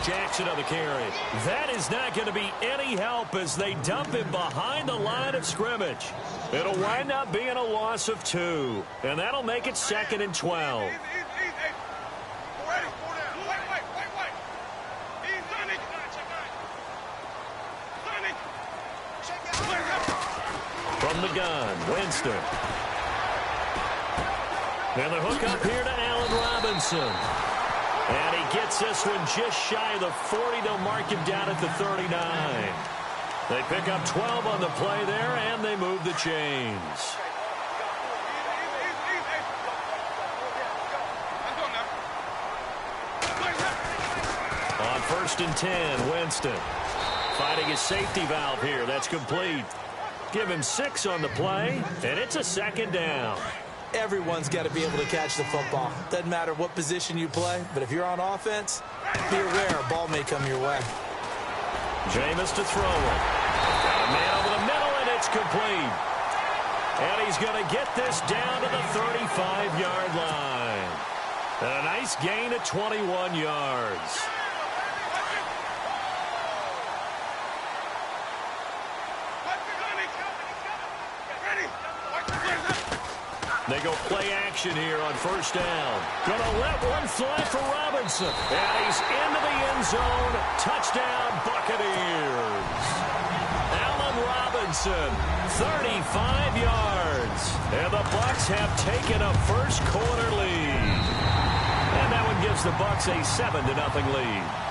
Jackson on the carry. That is not going to be any help as they dump him behind the line of scrimmage. It'll wind up being a loss of 2, and that'll make it 2nd and 12. From the gun, Winston. And the hook up here to Allen Robinson. And he gets this one just shy of the 40. They'll mark him down at the 39. They pick up 12 on the play there, and they move the chains. On 1st and 10, Winston. Fighting his safety valve here. That's complete. Give him 6 on the play, and it's a 2nd down. Everyone's got to be able to catch the football. Doesn't matter what position you play, but if you're on offense, be aware a ball may come your way. Jameis to throw it. Got a man over the middle, and it's complete. And he's going to get this down to the 35-yard line. And a nice gain at 21 yards. They go play action here on 1st down. Gonna let one fly for Robinson. And he's into the end zone. Touchdown, Buccaneers. Allen Robinson, 35 yards. And the Bucs have taken a first-quarter lead. And that one gives the Bucs a 7-0 lead.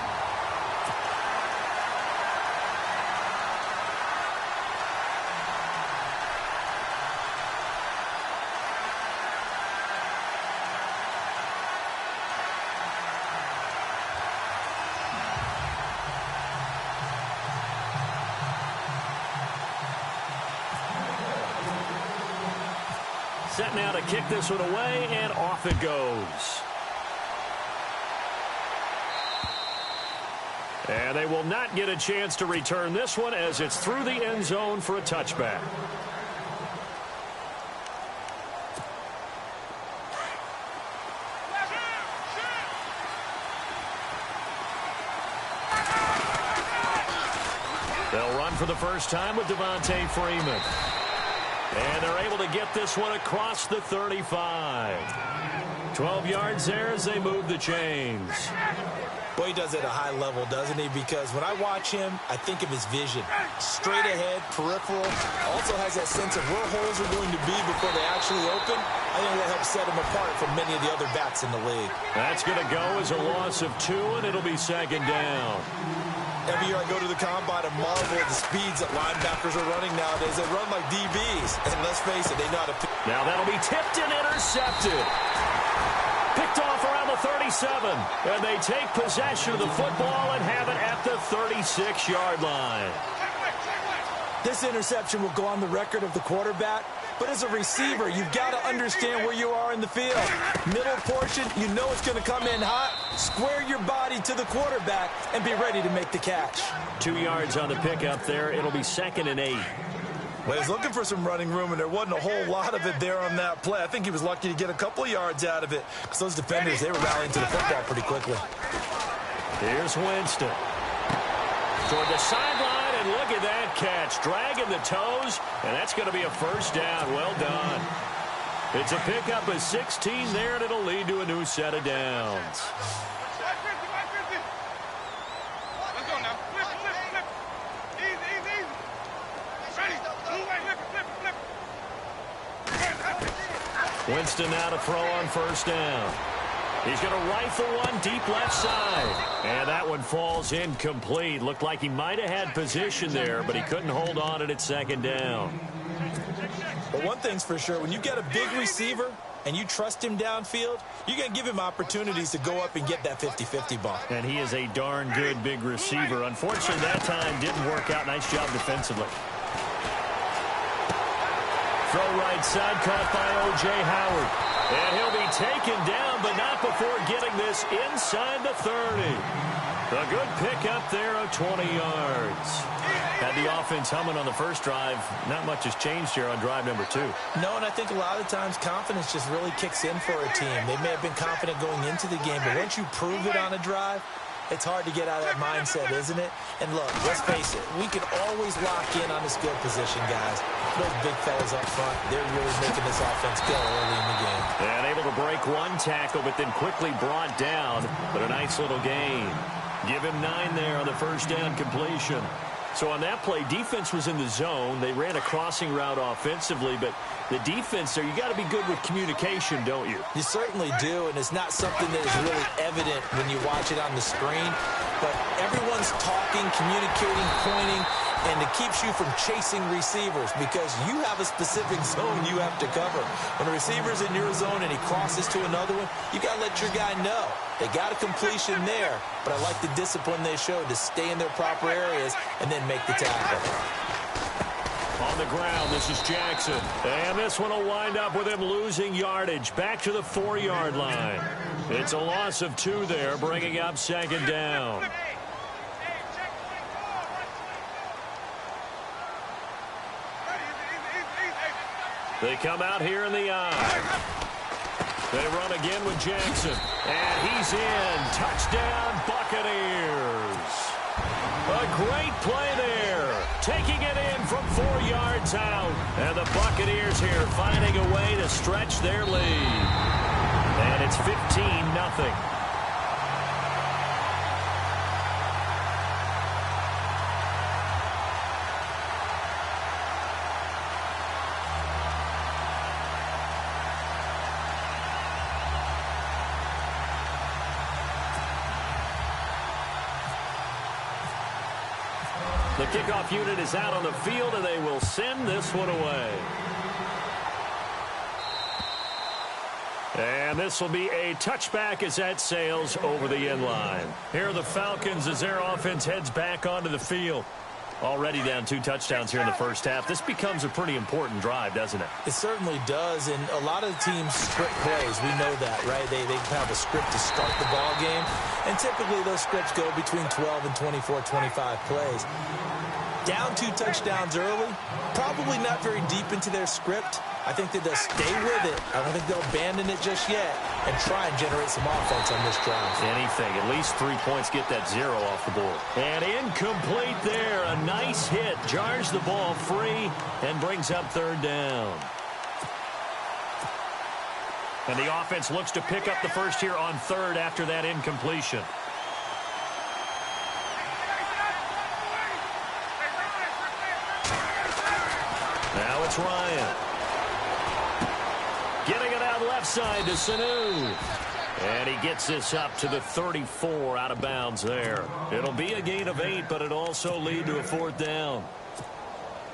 Set now to kick this one away, and off it goes. And they will not get a chance to return this one as it's through the end zone for a touchback. They'll run for the first time with Devontae Freeman. And they're able to get this one across the 35. 12 yards there as they move the chains. Boy, he does it at a high level, doesn't he? Because when I watch him, I think of his vision. Straight ahead, peripheral. Also has that sense of where holes are going to be before they actually open. I think that helps set him apart from many of the other backs in the league. That's going to go as a loss of 2, and it'll be 2nd down. Every year I go to the combine and marvel at the speeds that linebackers are running nowadays. They run like DBs. And let's face it, they know how to pick. Now that'll be tipped and intercepted. Picked off around the 37. And they take possession of the football and have it at the 36-yard line. This interception will go on the record of the quarterback. But as a receiver, you've got to understand where you are in the field. Middle portion, you know it's going to come in hot. Square your body to the quarterback and be ready to make the catch. 2 yards on the pickup there. It'll be 2nd and 8. Well, he's looking for some running room, and there wasn't a whole lot of it there on that play. I think he was lucky to get a couple of yards out of it because those defenders, they were rallying to the football pretty quickly. Here's Winston. Toward the sideline, and look at that catch. Dragging the toes, and that's going to be a 1st down. Well done. It's a pickup of 16 there, and it'll lead to a new set of downs. Winston now to throw on 1st down. He's going to rifle one deep left side. And that one falls incomplete. Looked like he might have had position there, but he couldn't hold on it at 2nd down. But one thing's for sure, when you get a big receiver and you trust him downfield, you're going to give him opportunities to go up and get that 50-50 ball. And he is a darn good big receiver. Unfortunately, that time didn't work out. Nice job defensively. Throw right side, caught by O.J. Howard. And he'll be taken down, but not before getting this inside the 30. A good pickup there of 20 yards. Had the offense humming on the first drive. Not much has changed here on drive number 2. No, and I think a lot of times confidence just really kicks in for a team. They may have been confident going into the game, but once you prove it on a drive, It's hard to get out of that mindset, isn't it? And look, let's face it, we can always lock in on the skill position, guys. Those big fellas up front, they're really making this offense go early in the game. And able to break one tackle, but then quickly brought down. But a nice little gain. Give him 9 there on the first down completion. So on that play, defense was in the zone. They ran a crossing route offensively, but the defense there, you got to be good with communication, don't you? You certainly do, and it's not something that is really evident when you watch it on the screen. But everyone's talking, communicating, pointing, and it keeps you from chasing receivers because you have a specific zone you have to cover. When a receiver's in your zone and he crosses to another one, you got to let your guy know. They got a completion there, but I like the discipline they showed to stay in their proper areas and then make the tackle. On the ground, this is Jackson. And this one will wind up with him losing yardage back to the 4-yard line. It's a loss of 2 there, bringing up second down. They come out here in the eye. They run again with Jackson. And he's in. Touchdown, Buccaneers. A great play there. Taking it in from 4 yards out. And the Buccaneers here finding a way to stretch their lead. And it's 15-0. The kickoff unit is out on the field, and they will send this one away. And this will be a touchback as that sails over the end line. Here are the Falcons as their offense heads back onto the field. Already down 2 touchdowns here in the first half. This becomes a pretty important drive, doesn't it? It certainly does, and a lot of the teams script plays. We know that, right? They have a script to start the ball game, and typically those scripts go between 12 and 24, 25 plays. Down 2 touchdowns early, probably not very deep into their script. I think that they'll stay with it. I don't think they'll abandon it just yet and try and generate some offense on this drive. Anything. At least 3 points, get that 0 off the board. And incomplete there. A nice hit. Jars the ball free and brings up 3rd down. And the offense looks to pick up the first here on 3rd after that incompletion. Now it's Ryan. Getting it out left side to Sanu. And he gets this up to the 34 out of bounds there. It'll be a gain of 8, but it also lead to a 4th down.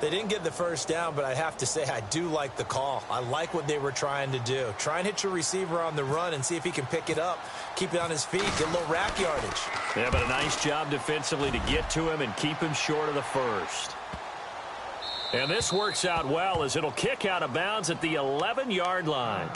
They didn't get the first down, but I have to say I do like the call. I like what they were trying to do. Try and hit your receiver on the run and see if he can pick it up. Keep it on his feet. Get a little rack yardage. Yeah, but a nice job defensively to get to him and keep him short of the first. And this works out well as it'll kick out of bounds at the 11-yard line.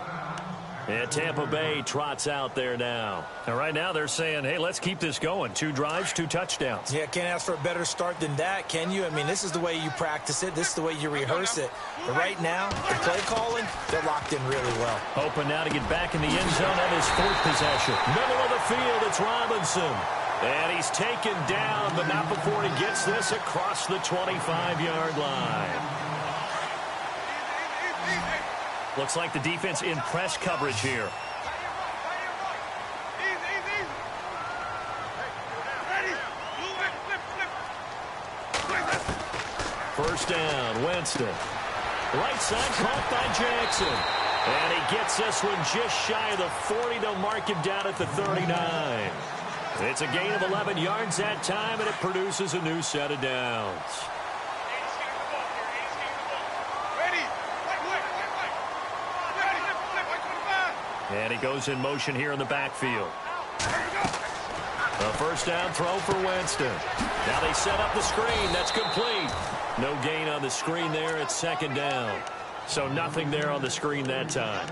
And Tampa Bay trots out there now. And right now they're saying, hey, let's keep this going. 2 drives, 2 touchdowns. Yeah, can't ask for a better start than that, can you? I mean, this is the way you practice it. This is the way you rehearse it. But right now, the play calling, they're locked in really well. Hoping now to get back in the end zone on his 4th possession. Middle of the field, it's Robinson. And he's taken down, but not before he gets this across the 25-yard line. Looks like the defense in press coverage here. First down, Winston. Right side caught by Jackson. And he gets this one just shy of the 40 to mark him down at the 39. It's a gain of 11 yards that time, and it produces a new set of downs. And he goes in motion here in the backfield. A first down throw for Winston. Now they set up the screen. That's complete. No gain on the screen there. It's 2nd down. So nothing there on the screen that time.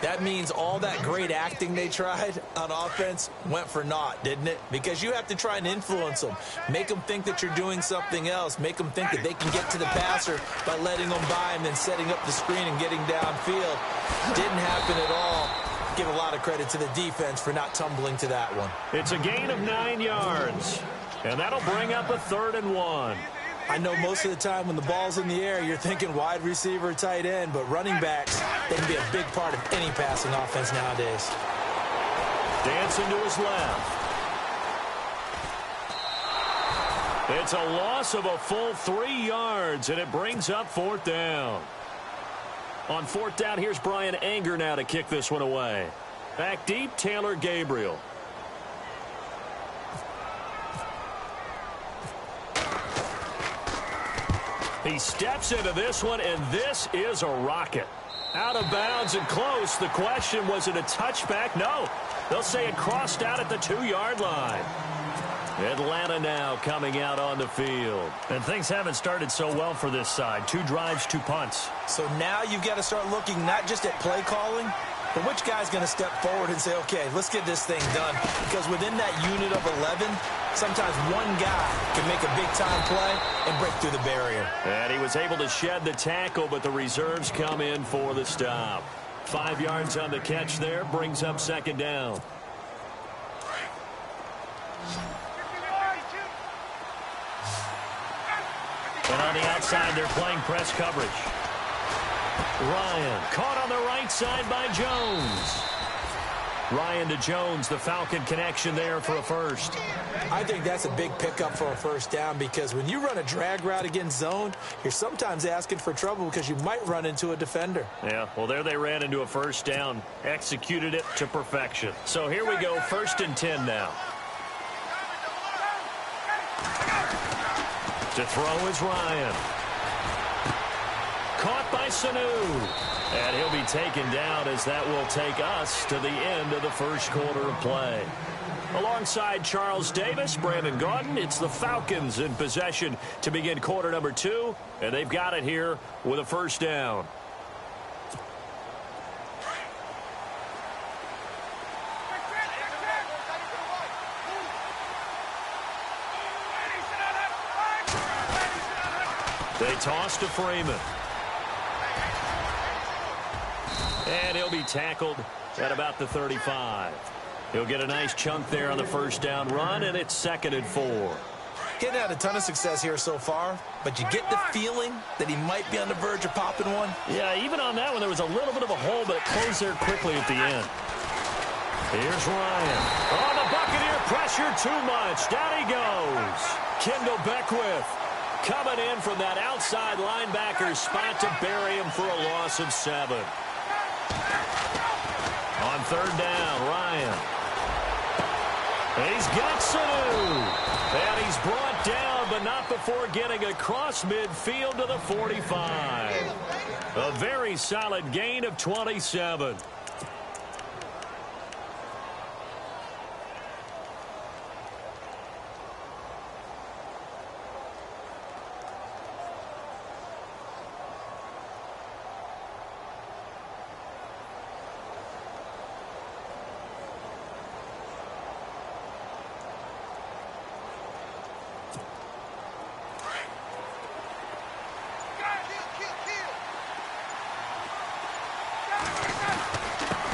That means all that great acting they tried on offense went for naught, didn't it? Because you have to try and influence them. Make them think that you're doing something else. Make them think that they can get to the passer by letting them by and then setting up the screen and getting downfield. Didn't happen at all. Give a lot of credit to the defense for not tumbling to that one. It's a gain of 9 yards, and that'll bring up a 3rd and 1. I know most of the time when the ball's in the air, you're thinking wide receiver, tight end, but running backs, they can be a big part of any passing offense nowadays. Dancing to his left. It's a loss of a full 3 yards, and it brings up 4th down. On 4th down, here's Brian Anger now to kick this one away. Back deep, Taylor Gabriel. He steps into this one, and this is a rocket. Out of bounds and close. The question, was it a touchback? No. They'll say it crossed out at the 2-yard line. Atlanta now coming out on the field. And things haven't started so well for this side. 2 drives, 2 punts. So now you've got to start looking not just at play calling, but which guy's going to step forward and say, okay, let's get this thing done. Because within that unit of 11, sometimes one guy can make a big-time play and break through the barrier. And he was able to shed the tackle, but the reserves come in for the stop. 5 yards on the catch there, brings up 2nd down. And on the outside, they're playing press coverage. Ryan caught on the right side by Jones. Ryan to Jones, the Falcon connection there for a first. I think that's a big pickup for a first down because when you run a drag route against zone, you're sometimes asking for trouble because you might run into a defender. Yeah, well, there they ran into a first down, executed it to perfection. So here we go, 1st and 10 now. To throw is Ryan. Caught by Sanu. And he'll be taken down as that will take us to the end of the first quarter of play. Alongside Charles Davis, Brandon Gaudin, it's the Falcons in possession to begin quarter number 2. And they've got it here with a first down. They toss to Freeman. And he'll be tackled at about the 35. He'll get a nice chunk there on the first down run, and it's 2nd and 4. Getting had a ton of success here so far, but you get the feeling that he might be on the verge of popping one. Yeah, even on that one, there was a little bit of a hole, but it closed there quickly at the end. Here's Ryan. Oh, the Buccaneer pressure too much. Down he goes. Kendall Beckwith coming in from that outside linebacker spot to bury him for a loss of 7. On 3rd down, Ryan. He's got Sanu. And he's brought down, but not before getting across midfield to the 45. A very solid gain of 27.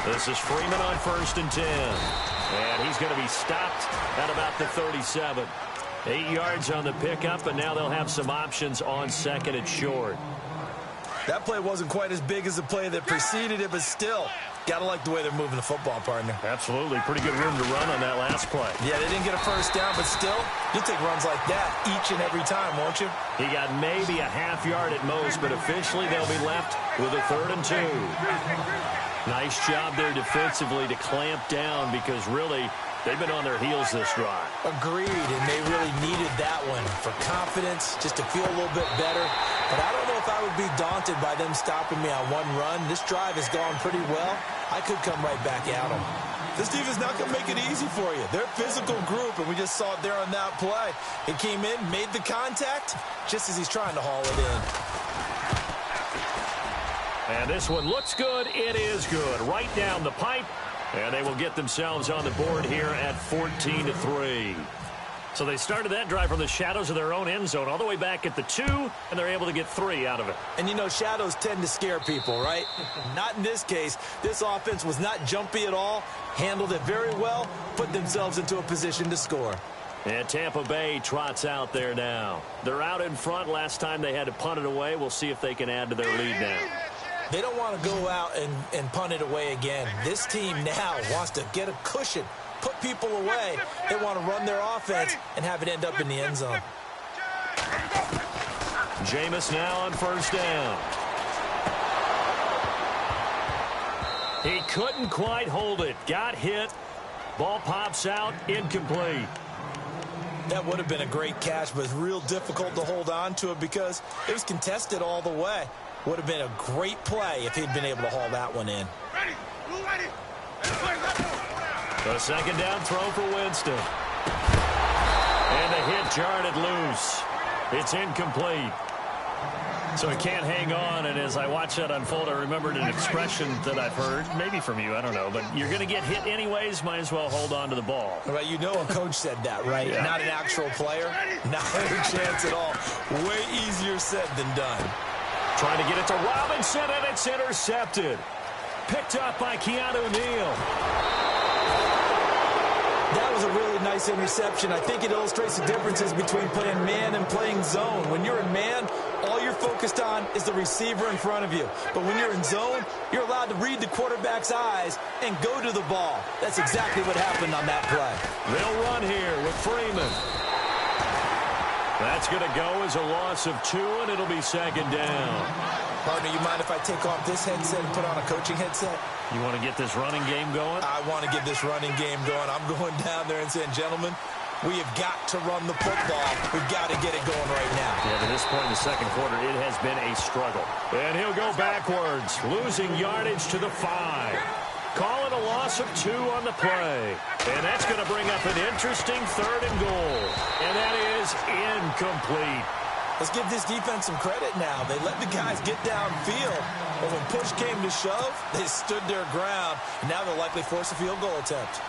This is Freeman on 1st and 10. And he's going to be stopped at about the 37. 8 yards on the pickup, and now they'll have some options on 2nd and short. That play wasn't quite as big as the play that preceded it, but still, got to like the way they're moving the football, partner. Absolutely. Pretty good room to run on that last play. Yeah, they didn't get a first down, but still, you'll take runs like that each and every time, won't you? He got maybe a half yard at most, but officially they'll be left with a 3rd and 2. Nice job there defensively to clamp down because really they've been on their heels this drive. Agreed, and they really needed that one for confidence, just to feel a little bit better. But I don't know if I would be daunted by them stopping me on one run. This drive has gone pretty well. I could come right back at them. This defense not going to make it easy for you. They're a physical group, and we just saw it there on that play. It came in, made the contact, just as he's trying to haul it in. And this one looks good. It is good. Right down the pipe. And they will get themselves on the board here at 14-3. So they started that drive from the shadows of their own end zone all the way back at the 2, and they're able to get 3 out of it. And, you know, shadows tend to scare people, right? Not in this case. This offense was not jumpy at all, handled it very well, put themselves into a position to score. And Tampa Bay trots out there now. They're out in front. Last time they had to punt it away. We'll see if they can add to their lead now. They don't want to go out and punt it away again. This team now wants to get a cushion, put people away. They want to run their offense and have it end up in the end zone. Jameis now on first down. He couldn't quite hold it. Got hit. Ball pops out. Incomplete. That would have been a great catch, but it's real difficult to hold on to it because it was contested all the way. Would have been a great play if he'd been able to haul that one in. The second down throw for Winston. And a hit jarred it loose. It's incomplete. So he can't hang on, and as I watch that unfold, I remembered an expression that I've heard, maybe from you, I don't know, but you're going to get hit anyways, might as well hold on to the ball. Right, you know a coach said that, right? Yeah. Not an actual player. Not a chance at all. Way easier said than done. Trying to get it to Robinson, and it's intercepted. Picked up by Keanu Neal. That was a really nice interception. I think it illustrates the differences between playing man and playing zone. When you're in man, all you're focused on is the receiver in front of you. But when you're in zone, you're allowed to read the quarterback's eyes and go to the ball. That's exactly what happened on that play. They'll run here with Freeman. That's going to go as a loss of 2, and it'll be second down. Partner, you mind if I take off this headset and put on a coaching headset? You want to get this running game going? I want to get this running game going. I'm going down there and saying, gentlemen, we have got to run the football. We've got to get it going right now. Yeah, to this point in the second quarter, it has been a struggle. And he'll go backwards, losing yardage to the 5. Call it a loss of 2 on the play. And that's going to bring up an interesting 3rd and goal. And that is incomplete. Let's give this defense some credit now. They let the guys get downfield. But when push came to shove, they stood their ground. And now they'll likely force a field goal attempt.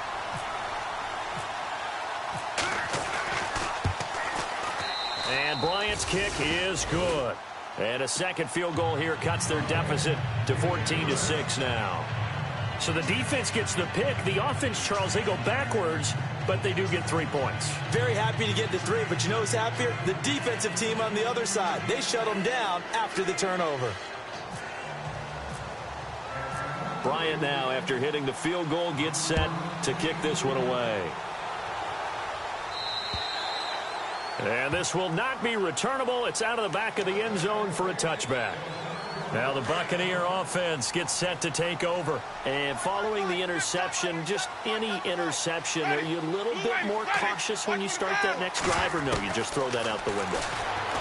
And Bryant's kick is good. And a second field goal here cuts their deficit to 14-6 now. So the defense gets the pick. The offense, Charles, they go backwards, but they do get 3 points. Very happy to get the 3, but you know who's happier? The defensive team on the other side. They shut them down after the turnover. Bryant now, after hitting the field goal, gets set to kick this one away. And this will not be returnable. It's out of the back of the end zone for a touchback. Now the Buccaneer offense gets set to take over. And following the interception, just any interception, are you a little bit more cautious when you start that next drive, or no, you just throw that out the window?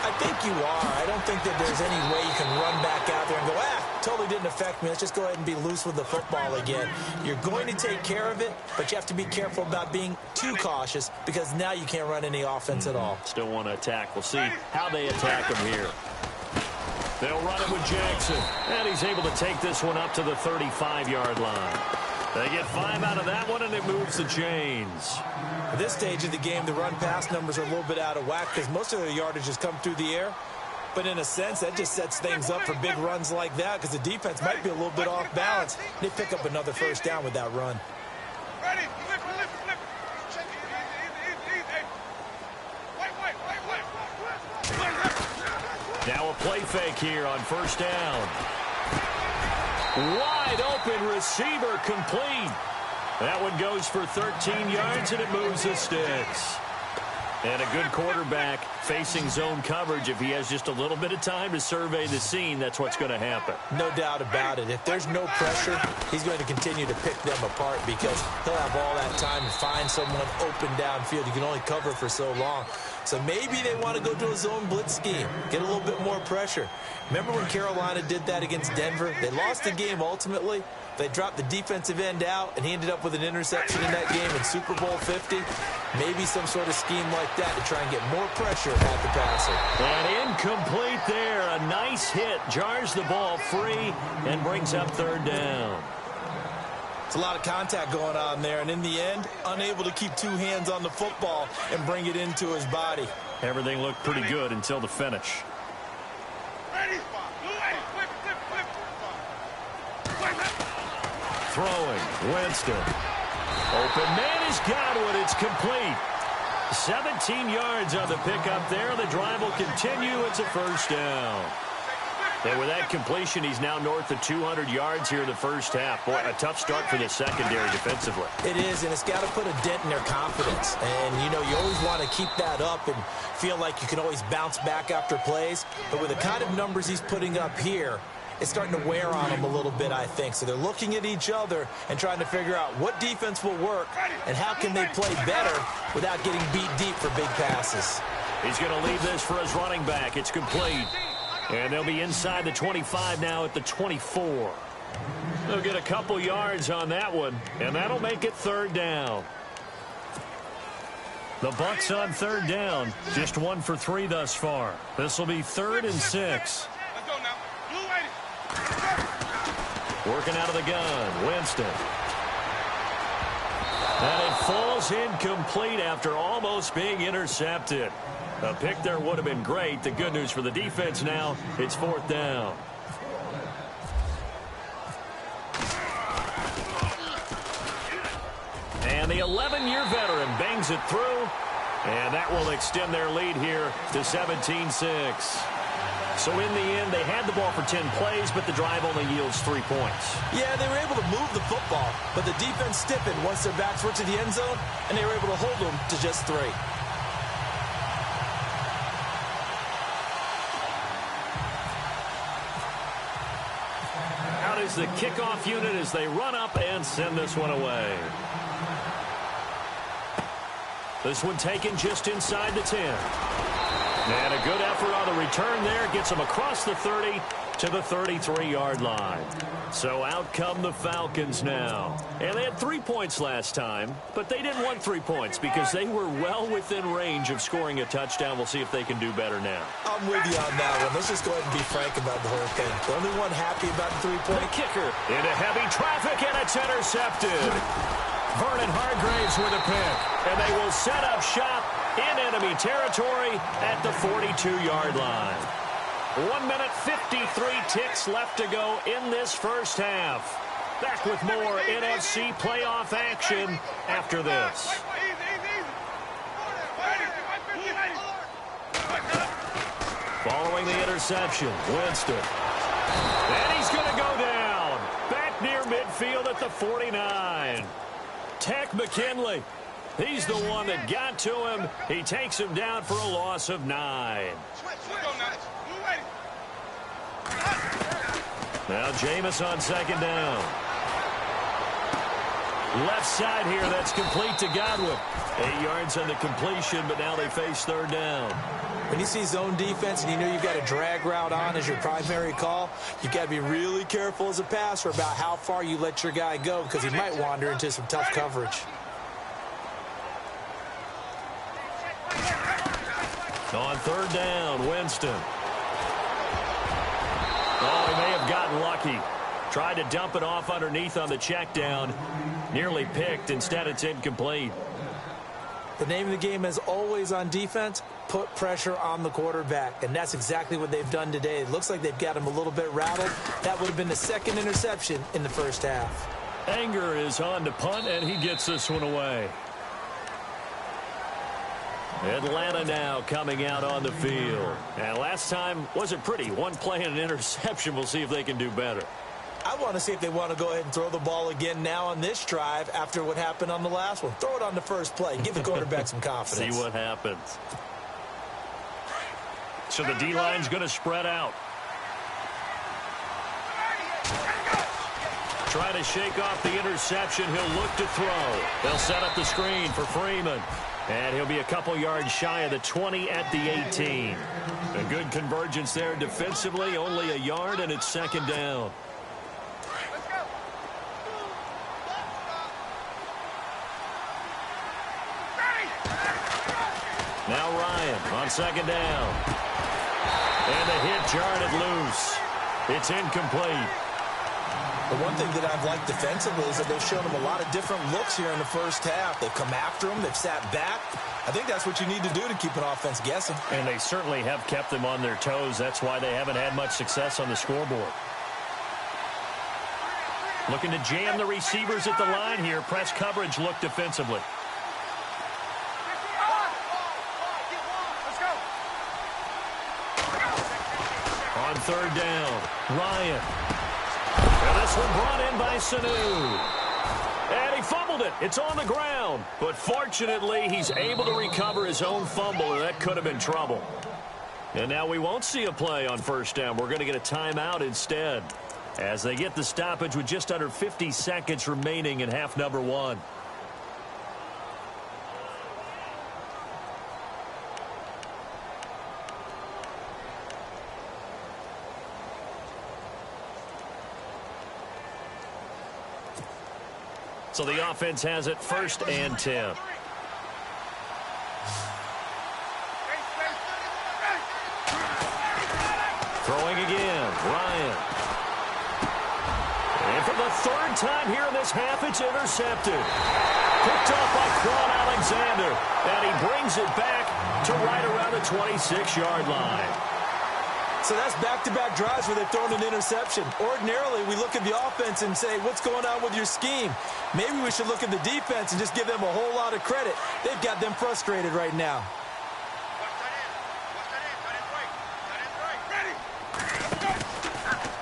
I think you are. I don't think that there's any way you can run back out there and go, totally didn't affect me. Let's just go ahead and be loose with the football again. You're going to take care of it, but you have to be careful about being too cautious because now you can't run any offense at all. Still want to attack. We'll see how they attack him here. They'll run it with Jackson, and he's able to take this one up to the 35-yard line. They get 5 out of that one, and it moves the chains. At this stage of the game, the run-pass numbers are a little bit out of whack because most of their yardage has come through the air. But in a sense, that just sets things up for big runs like that because the defense might be a little bit off balance. They pick up another first down with that run. Now a play fake here on first down. Wide open receiver complete. That one goes for 13 yards, and it moves the sticks. And a good quarterback facing zone coverage. If he has just a little bit of time to survey the scene, that's what's going to happen. No doubt about it. If there's no pressure, he's going to continue to pick them apart because he'll have all that time to find someone open downfield. You can only cover for so long. So maybe they want to go to a zone blitz scheme, get a little bit more pressure. Remember when Carolina did that against Denver? They lost the game ultimately. They dropped the defensive end out, and he ended up with an interception in that game in Super Bowl 50. Maybe some sort of scheme like that to try and get more pressure at the passer. And incomplete there. A nice hit. Jars the ball free and brings up third down. It's a lot of contact going on there, and in the end, unable to keep two hands on the football and bring it into his body. Everything looked pretty good until the finish. Throwing, Winston. Open man is Godwin. It's complete. 17 yards on the pickup there. The drive will continue. It's a first down. And with that completion, he's now north of 200 yards here in the first half. Boy, a tough start for the secondary defensively. It is, and it's got to put a dent in their confidence. And, you know, you always want to keep that up and feel like you can always bounce back after plays. But with the kind of numbers he's putting up here, it's starting to wear on them a little bit, I think. So they're looking at each other and trying to figure out what defense will work and how can they play better without getting beat deep for big passes. He's going to leave this for his running back. It's complete. And they'll be inside the 25 now at the 24. They'll get a couple yards on that one, and that'll make it third down. The Bucks on third down, just 1 for 3 thus far. This will be 3rd and 6. Working out of the gun, Winston. And it falls incomplete after almost being intercepted. A pick there would have been great. The good news for the defense now, it's 4th down. And the 11-year veteran bangs it through. And that will extend their lead here to 17-6. So in the end, they had the ball for 10 plays, but the drive only yields 3 points. Yeah, they were able to move the football, but the defense stiffened once their backs were to the end zone, and they were able to hold them to just 3. Out is the kickoff unit as they run up and send this one away. This one taken just inside the 10. And a good effort on the return there. Gets them across the 30 to the 33-yard line. So out come the Falcons now. And they had 3 points last time, but they didn't want 3 points because they were well within range of scoring a touchdown. We'll see if they can do better now. I'm with you on that one. Let's just go ahead and be frank about the whole thing. The only one happy about the 3-point. The kicker into heavy traffic, and it's intercepted. Vernon Hargraves with a pick, and they will set up shop in enemy territory at the 42-yard line. 1 minute, 53 ticks left to go in this first half. Back with more NFC playoff action after this. Following the interception, Winston. And he's going to go down. Back near midfield at the 49. Tech McKinley. He's the one that got to him. He takes him down for a loss of 9. Now Jameis on second down. Left side here, that's complete to Godwin. 8 yards on the completion, but now they face third down. When you see zone defense and you know you've got a drag route on as your primary call, you've got to be really careful as a passer about how far you let your guy go because he might wander into some tough coverage. On third down, Winston. Oh, he may have gotten lucky. Tried to dump it off underneath on the check down. Nearly picked. Instead, it's incomplete. The name of the game is always on defense, put pressure on the quarterback. And that's exactly what they've done today. It looks like they've got him a little bit rattled. That would have been the second interception in the first half. Anger is on to punt, and he gets this one away. Atlanta now coming out on the field. And last time wasn't pretty. One play and an interception. We'll see if they can do better. I want to see if they want to go ahead and throw the ball again now on this drive after what happened on the last one. Throw it on the first play. Give the quarterback some confidence. See what happens. So the D-line's going to spread out. Try to shake off the interception. He'll look to throw. They'll set up the screen for Freeman. And he'll be a couple yards shy of the 20 at the 18. A good convergence there defensively. Only a yard, and it's second down. Now Ryan on second down. And the hit jarred it loose. It's incomplete. The one thing that I've liked defensively is that they've shown him a lot of different looks here in the first half. They've come after him. They've sat back. I think that's what you need to do to keep an offense guessing. And they certainly have kept them on their toes. That's why they haven't had much success on the scoreboard. Looking to jam the receivers at the line here. Press coverage look defensively. On third down, Ryan. And this one brought in by Sanu. And he fumbled it. It's on the ground. But fortunately, he's able to recover his own fumble, and that could have been trouble. And now we won't see a play on first down. We're going to get a timeout instead, as they get the stoppage with just under 50 seconds remaining in half number one. So the offense has it 1st and 10. Throwing again, Ryan. And for the 3rd time here in this half, it's intercepted. Picked off by Quan Alexander. And he brings it back to right around the 26-yard line. So that's back-to-back drives where they've thrown an interception. Ordinarily, we look at the offense and say, what's going on with your scheme? Maybe we should look at the defense and just give them a whole lot of credit. They've got them frustrated right now.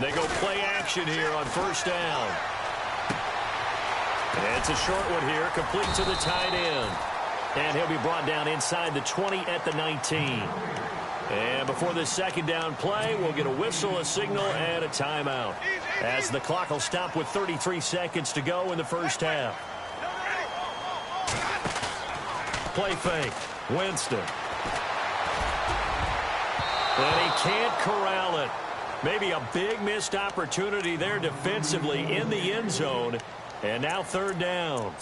They go play action here on first down. And it's a short one here, complete to the tight end. And he'll be brought down inside the 20 at the 19. And before this second down play, we'll get a whistle, a signal, and a timeout, as the clock will stop with 33 seconds to go in the first half. Play fake. Winston. And he can't corral it. Maybe a big missed opportunity there defensively in the end zone. And now 3rd down.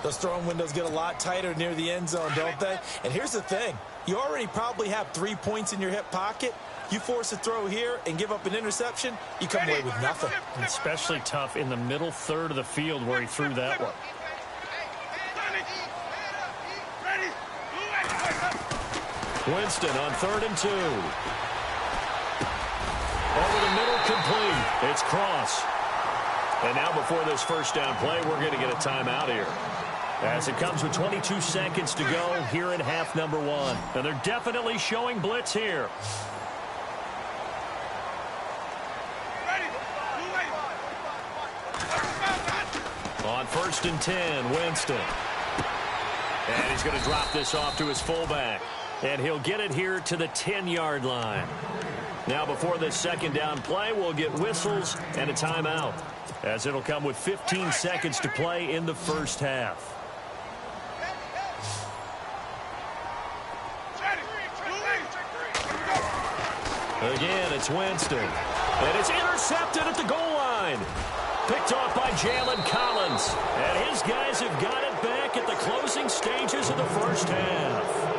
Those throwing windows get a lot tighter near the end zone, don't they? And here's the thing. You already probably have 3 points in your hip pocket. You force a throw here and give up an interception, you come away with nothing. And especially tough in the middle third of the field where he threw that one. Winston on 3rd and 2. Over the middle, complete. It's Cross. And now before this first down play, we're going to get a timeout here, as it comes with 22 seconds to go here in half number one. And they're definitely showing blitz here. On 1st and 10, Winston. And he's going to drop this off to his fullback. And he'll get it here to the 10-yard line. Now before this second down play, we'll get whistles and a timeout, as it'll come with 15 seconds to play in the first half. Again, it's Winston. And it's intercepted at the goal line. Picked off by Jalen Collins. And his guys have got it back at the closing stages of the first half.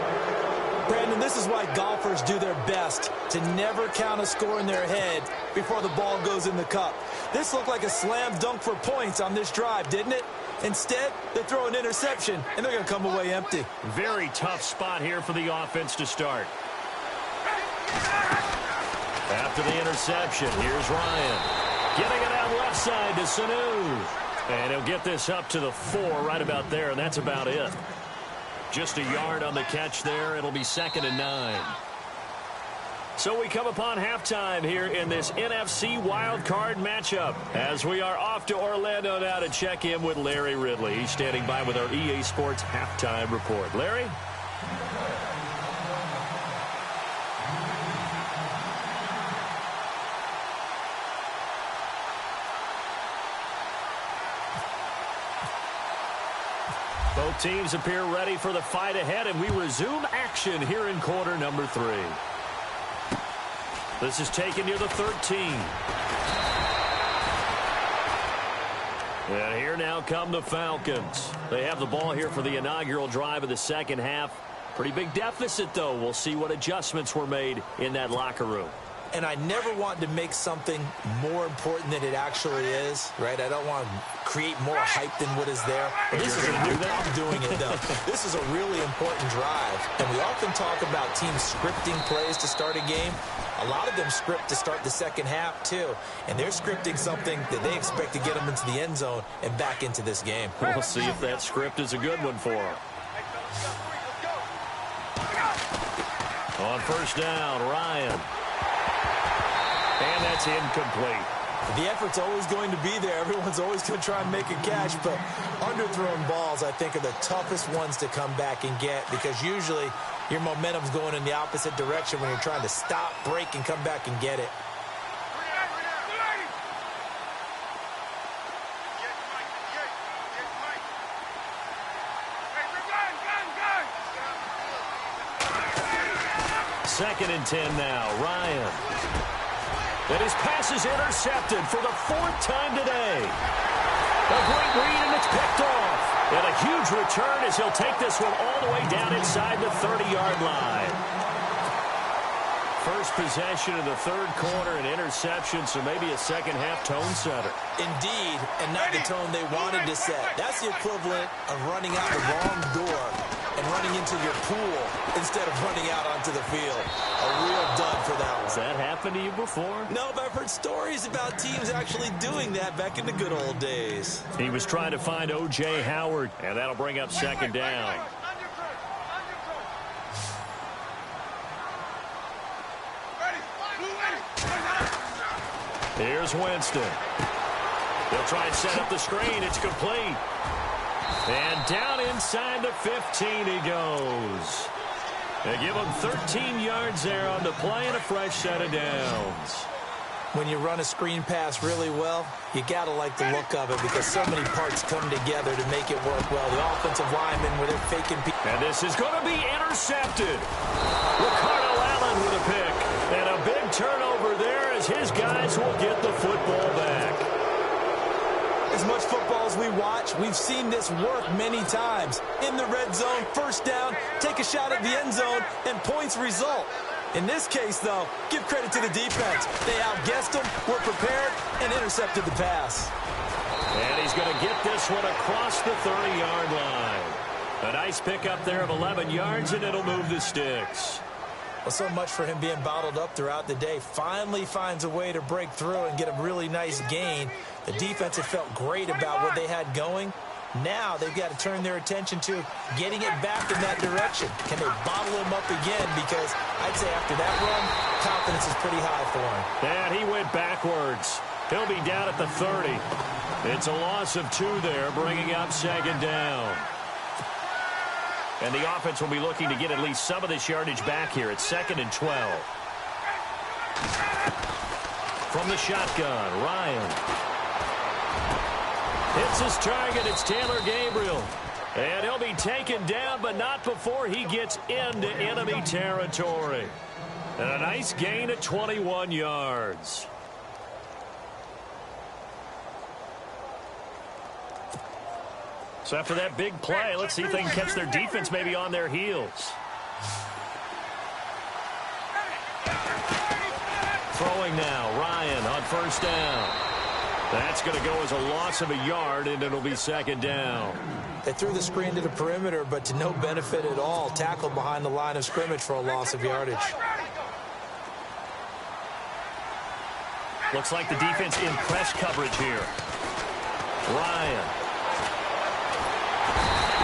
Brandon, this is why golfers do their best to never count a score in their head before the ball goes in the cup. This looked like a slam dunk for points on this drive, didn't it? Instead, they throw an interception, and they're going to come away empty. Very tough spot here for the offense to start. After the interception, here's Ryan. Getting it out left side to Sanu. And he'll get this up to the 4 right about there, and that's about it. Just a yard on the catch there. It'll be 2nd and 9. So we come upon halftime here in this NFC wildcard matchup, as we are off to Orlando now to check in with Larry Ridley. He's standing by with our EA Sports halftime report. Larry? Both teams appear ready for the fight ahead, and we resume action here in quarter number 3. This is taken near the 13. And here now come the Falcons. They have the ball here for the inaugural drive of the second half. Pretty big deficit, though. We'll see what adjustments were made in that locker room. and I never want to make something more important than it actually is, right? I don't want to create more hype than what is there. This is I'm doing it, though. This is a really important drive, and we often talk about teams scripting plays to start a game. A lot of them script to start the second half, too, and they're scripting something that they expect to get them into the end zone and back into this game. We'll see if that script is a good one for them. On first down, Ryan. And that's incomplete. The effort's always going to be there. Everyone's always going to try and make a catch, but underthrown balls, I think, are the toughest ones to come back and get because usually your momentum's going in the opposite direction when you're trying to stop, break, and come back and get it. Second and 10 now, Ryan. And his pass is intercepted for the fourth time today. A great read, and it's picked off. And a huge return as he'll take this one all the way down inside the 30-yard line. First possession of the third quarter, an interception, so maybe a second-half tone setter. Indeed, and not the tone they wanted to set. That's the equivalent of running out the wrong door and running into your pool instead of running out onto the field. A real dud for that one. Has that happened to you before? No, but I've heard stories about teams actually doing that back in the good old days. He was trying to find O.J. Howard, and that'll bring up second down. Here's Winston. They'll try and set up the screen. It's complete. And down inside the 15 he goes. They give him 13 yards there on the play and a fresh set of downs. When you run a screen pass really well, you got to like the look of it because so many parts come together to make it work well. The offensive linemen where they're faking people. And this is going to be intercepted. Ricardo Allen with a pick. And a big turnover there as his guys will get the football back. As much football as we watch, we've seen this work many times. In the red zone, first down, take a shot at the end zone, and points result. In this case, though, give credit to the defense. They outguessed them, were prepared, and intercepted the pass. And he's going to get this one across the 30-yard line. A nice pickup there of 11 yards, and it'll move the sticks. Well, so much for him being bottled up throughout the day. Finally finds a way to break through and get a really nice gain. The defense had felt great about what they had going. Now they've got to turn their attention to getting it back in that direction. Can they bottle him up again? Because I'd say after that run, confidence is pretty high for him. And he went backwards. He'll be down at the 30. It's a loss of 2 there, bringing up second down. And the offense will be looking to get at least some of this yardage back here. It's 2nd and 12. From the shotgun, Ryan. Hits his target. It's Taylor Gabriel. And he'll be taken down, but not before he gets into enemy territory. And a nice gain of 21 yards. So after that big play, let's see if they can catch their defense maybe on their heels. Throwing now, Ryan on first down. That's going to go as a loss of a yard, and it'll be second down. They threw the screen to the perimeter, but to no benefit at all. Tackled behind the line of scrimmage for a loss of yardage. Looks like the defense in press coverage here. Ryan.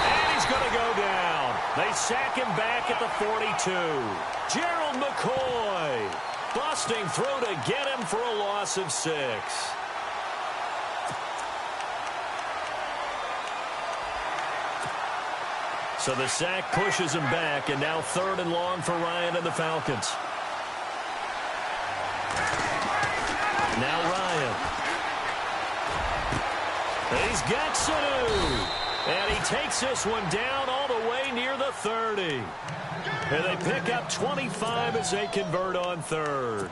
And he's going to go down. They sack him back at the 42. Gerald McCoy busting through to get him for a loss of 6. So the sack pushes him back, and now 3rd and long for Ryan and the Falcons. Now Ryan. And he's got Sanu. And he takes this one down all the way near the 30. And they pick up 25 as they convert on 3rd.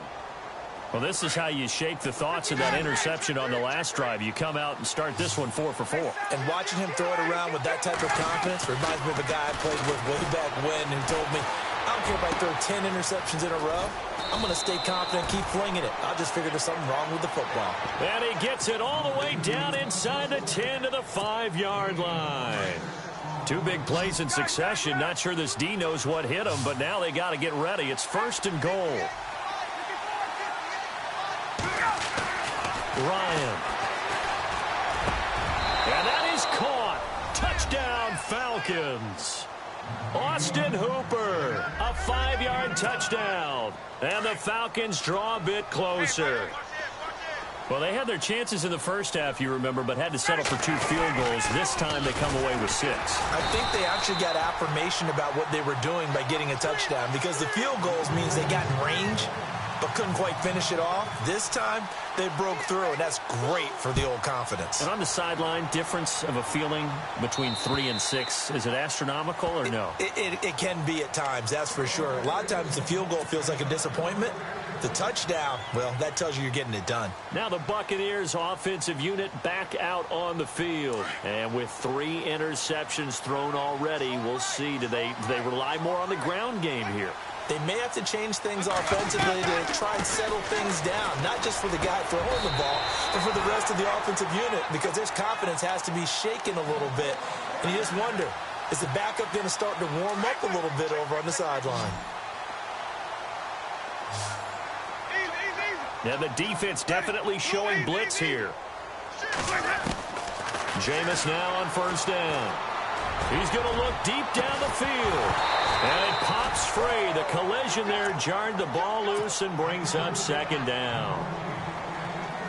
Well, this is how you shape the thoughts of that interception on the last drive. You come out and start this one 4 for 4. And watching him throw it around with that type of confidence reminds me of a guy I played with way back when who told me, I don't care if I throw 10 interceptions in a row. I'm going to stay confident, keep flinging it. I just figured there's something wrong with the football. And he gets it all the way down inside the 10 to the 5-yard line. Two big plays in succession. Not sure this D knows what hit him, but now they got to get ready. It's 1st and goal. Ryan. And that is caught. Touchdown, Falcons. Austin Hooper, a 5-yard touchdown. And the Falcons draw a bit closer. Well, they had their chances in the first half, you remember, but had to settle for 2 field goals. This time they come away with 6. I think they actually got affirmation about what they were doing by getting a touchdown, because the field goals means they got in range but couldn't quite finish it off. This time, they broke through, and that's great for the old confidence. And on the sideline, difference of a feeling between 3 and 6, is it astronomical or no? It can be at times, that's for sure. A lot of times the field goal feels like a disappointment. The touchdown, well, that tells you you're getting it done. Now the Buccaneers offensive unit back out on the field. And with 3 interceptions thrown already, we'll see, do they rely more on the ground game here? They may have to change things offensively to try and settle things down, not just for the guy throwing the ball, but for the rest of the offensive unit, because their confidence has to be shaken a little bit. And you just wonder, is the backup going to start to warm up a little bit over on the sideline? Yeah, the defense definitely showing blitz here. Jameis now on 1st down. He's going to look deep down the field. And it pops free. The collision there jarred the ball loose and brings up 2nd down.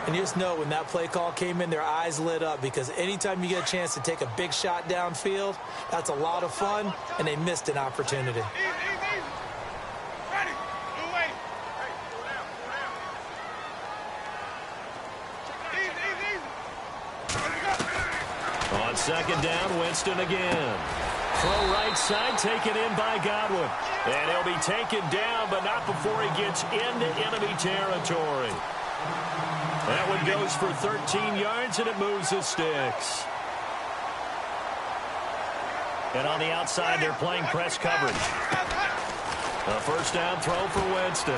And you just know when that play call came in, their eyes lit up, because anytime you get a chance to take a big shot downfield, that's a lot of fun, and they missed an opportunity. On 2nd down, Winston again. Throw right side, taken in by Godwin. And he'll be taken down, but not before he gets into enemy territory. That one goes for 13 yards, and it moves the sticks. And on the outside, they're playing press coverage. A 1st down throw for Winston.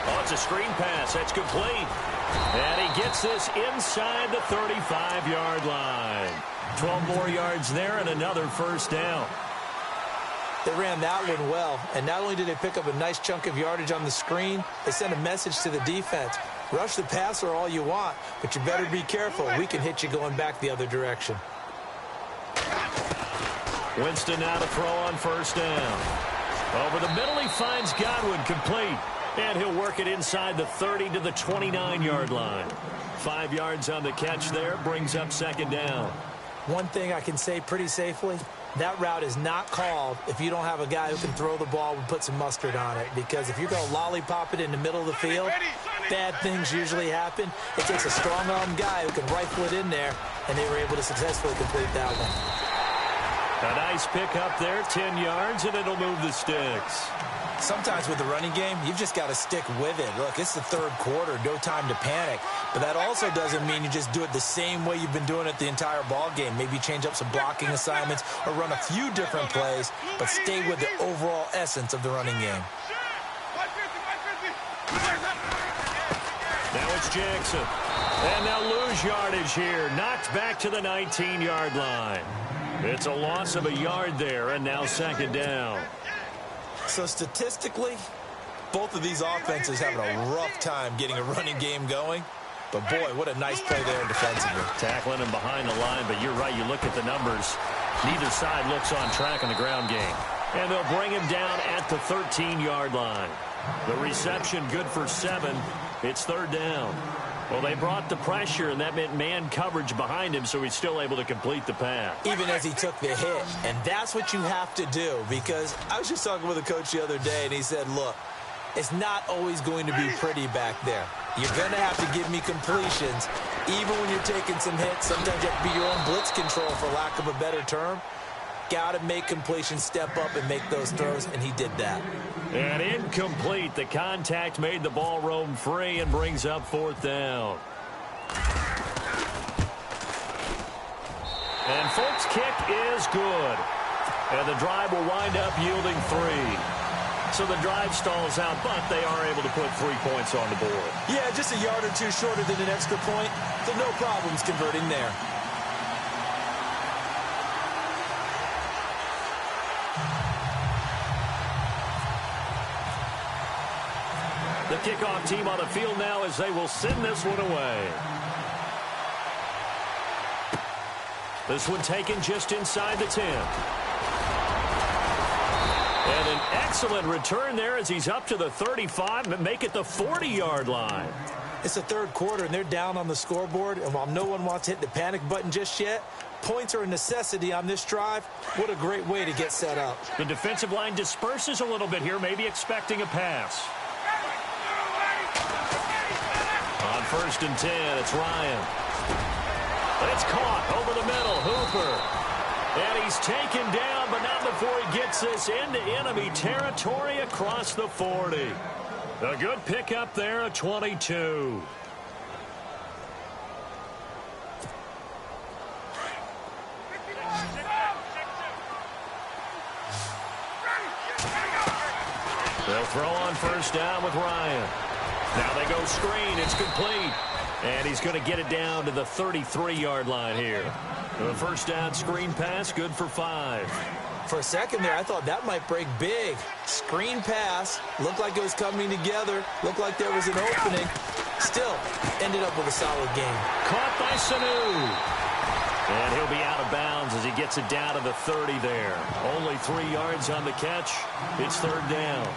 Oh, it's a screen pass. That's complete. And he gets this inside the 35-yard line. 12 more yards there and another 1st down. They ran that one well, and not only did they pick up a nice chunk of yardage on the screen, they sent a message to the defense. Rush the passer all you want, but you better be careful. We can hit you going back the other direction. Winston now to throw on 1st down. Over the middle, he finds Godwin, complete. And he'll work it inside the 30 to the 29-yard line. 5 yards on the catch there, brings up 2nd down. One thing I can say pretty safely, that route is not called if you don't have a guy who can throw the ball and put some mustard on it. Because if you're going to lollipop it in the middle of the field, bad things usually happen. It takes a strong-arm guy who can rifle it in there, and they were able to successfully complete that one. A nice pick up there, 10 yards, and it'll move the sticks. Sometimes with the running game, you've just got to stick with it. Look, it's the 3rd quarter, no time to panic. But that also doesn't mean you just do it the same way you've been doing it the entire ball game. Maybe change up some blocking assignments or run a few different plays, but stay with the overall essence of the running game. Now it's Jackson. And they'll lose yardage here. Knocked back to the 19-yard line. It's a loss of a yard there, and now 2nd down. So statistically, both of these offenses having a rough time getting a running game going. But, boy, what a nice play there defensively. Tackling him behind the line, but you're right. You look at the numbers. Neither side looks on track in the ground game. And they'll bring him down at the 13-yard line. The reception good for 7. It's 3rd down. Well, they brought the pressure, and that meant man coverage behind him, so he's still able to complete the pass. Even as he took the hit. And that's what you have to do, because I was just talking with a coach the other day, and he said, look, it's not always going to be pretty back there. You're going to have to give me completions. Even when you're taking some hits, sometimes you have to be your own blitz control, for lack of a better term. Got to make completions, step up and make those throws, and he did that. And incomplete. The contact made the ball roam free and brings up 4th down. And Folk's kick is good. And the drive will wind up yielding 3. So the drive stalls out, but they are able to put 3 points on the board. Yeah, just a yard or two shorter than an extra point, so no problems converting there. The kickoff team on the field now as they will send this one away. This one taken just inside the 10. And an excellent return there as he's up to the 35 and make it the 40-yard line. It's the third quarter, and they're down on the scoreboard. And while no one wants to hit the panic button just yet, points are a necessity on this drive. What a great way to get set up. The defensive line disperses a little bit here, maybe expecting a pass. On 1st and 10, it's Ryan. But it's caught over the middle. Hooper. And he's taken down, but not before he gets this into enemy territory across the 40. A good pickup there at 22. They'll throw on 1st down with Ryan. Now they go screen. It's complete. And he's going to get it down to the 33-yard line here. The 1st down screen pass, good for 5. For a second there, I thought that might break big. Screen pass. Looked like it was coming together. Looked like there was an opening. Still, ended up with a solid game. Caught by Sanu. And he'll be out of bounds as he gets it down to the 30 there. Only 3 yards on the catch. It's 3rd down.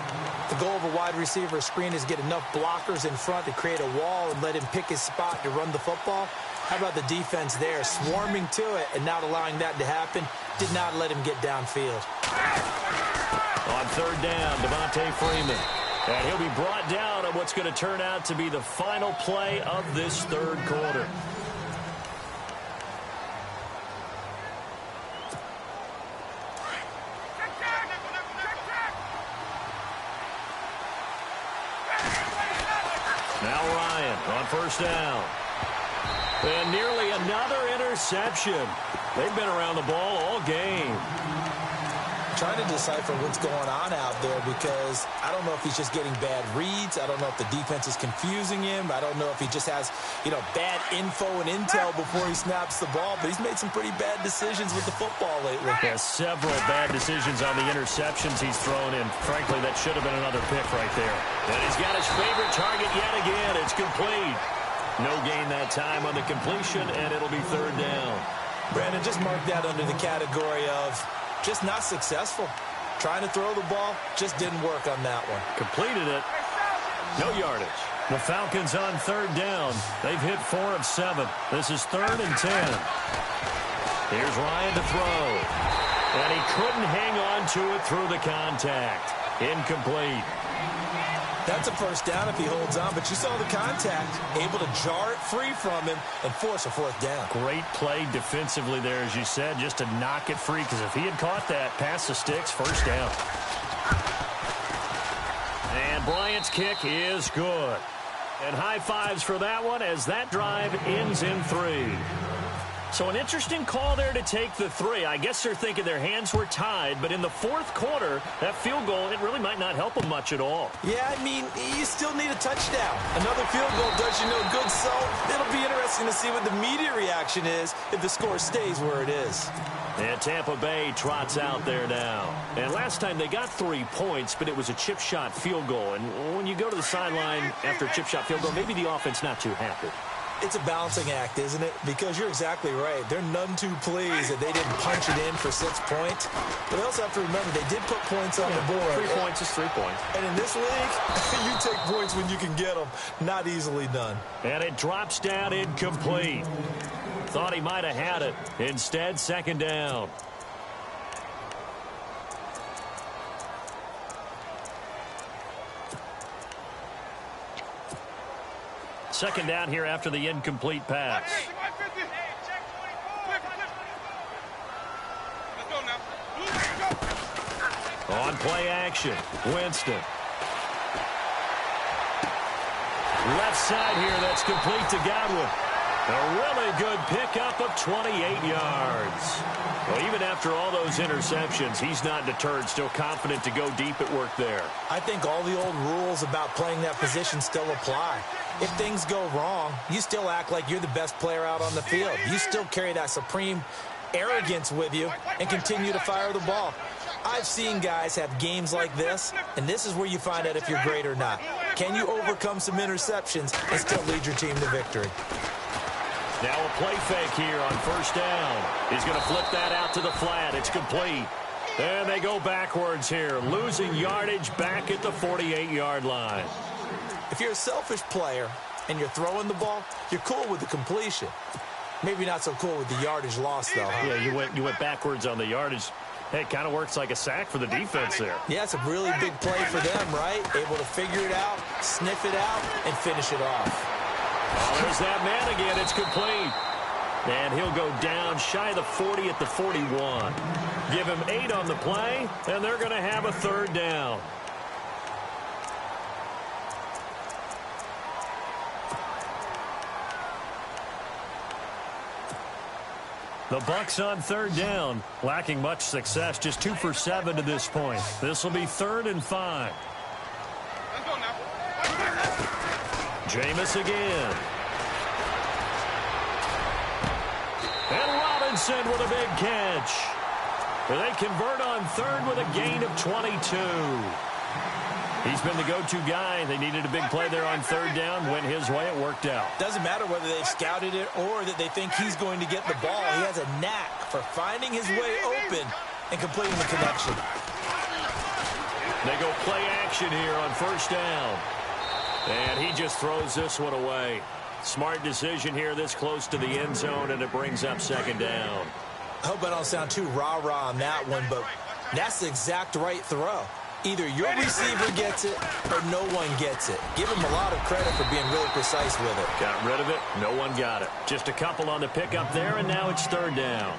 The goal of a wide receiver screen is get enough blockers in front to create a wall and let him pick his spot to run the football. How about the defense there, swarming to it and not allowing that to happen? Did not let him get downfield. On 3rd down, Devontae Freeman. And he'll be brought down on what's going to turn out to be the final play of this 3rd quarter. Now Ryan on 1st down. And nearly another interception. They've been around the ball all game. Trying to decipher what's going on out there because I don't know if he's just getting bad reads. I don't know if the defense is confusing him. I don't know if he just has, bad info and intel before he snaps the ball. But he's made some pretty bad decisions with the football lately. Yeah, several bad decisions on the interceptions he's thrown in. Frankly, that should have been another pick right there. And he's got his favorite target yet again. It's complete. No gain that time on the completion, and it'll be 3rd down. Brandon, just mark that under the category of just not successful. Trying to throw the ball, just didn't work on that one. Completed it. No yardage. The Falcons on 3rd down. They've hit 4 of 7. This is 3rd and 10. Here's Ryan to throw. And he couldn't hang on to it through the contact. Incomplete. That's a 1st down if he holds on, but you saw the contact, able to jar it free from him and force a 4th down. Great play defensively there, as you said, just to knock it free, because if he had caught that, past the sticks, 1st down. And Bryant's kick is good. And high fives for that one as that drive ends in 3. So an interesting call there to take the 3. I guess they're thinking their hands were tied, but in the 4th quarter, that field goal, it really might not help them much at all. Yeah, I mean, you still need a touchdown. Another field goal does you no good, so it'll be interesting to see what the media reaction is if the score stays where it is. And Tampa Bay trots out there now. And last time they got 3 points, but it was a chip shot field goal. And when you go to the sideline after a chip shot field goal, maybe the offense not too happy. It's a balancing act, isn't it? Because you're exactly right. They're none too pleased that they didn't punch it in for 6 points. But they also have to remember they did put points on the board. 3 points is 3 points. And in this league, you take points when you can get them. Not easily done. And it drops down incomplete. Thought he might have had it. Instead, 2nd down. Second down here after the incomplete pass. On play action, Winston. Left side here, that's complete to Godwin. A really good pickup of 28 yards. Well, even after all those interceptions, he's not deterred, still confident to go deep at work there. I think all the old rules about playing that position still apply. If things go wrong, you still act like you're the best player out on the field. You still carry that supreme arrogance with you and continue to fire the ball. I've seen guys have games like this, and this is where you find out if you're great or not. Can you overcome some interceptions and still lead your team to victory? Now a play fake here on first down. He's going to flip that out to the flat. It's complete. And they go backwards here, losing yardage back at the 48-yard line. If you're a selfish player and you're throwing the ball, you're cool with the completion. Maybe not so cool with the yardage loss, though. Huh? Yeah, you went backwards on the yardage. Hey, it kind of works like a sack for the defense there. Yeah, it's a really big play for them, right? Able to figure it out, sniff it out, and finish it off. Oh, there's that man again. It's complete. And he'll go down shy of the 40 at the 41. Give him 8 on the play, and they're going to have a third down. The Bucs on third down, lacking much success, just 2 for 7 to this point. This will be 3rd and 5. Jameis again. And Robinson with a big catch. They convert on 3rd with a gain of 22. He's been the go-to guy. They needed a big play there on 3rd down. Went his way. It worked out. Doesn't matter whether they've scouted it or that they think he's going to get the ball. He has a knack for finding his way open and completing the connection. They go play action here on first down. And he just throws this one away. Smart decision here this close to the end zone, and it brings up 2nd down. I hope I don't sound too rah-rah on that one, but that's the exact right throw. Either your receiver gets it or no one gets it. Give him a lot of credit for being really precise with it. Got rid of it. No one got it. Just a couple on the pickup there, and now it's 3rd down.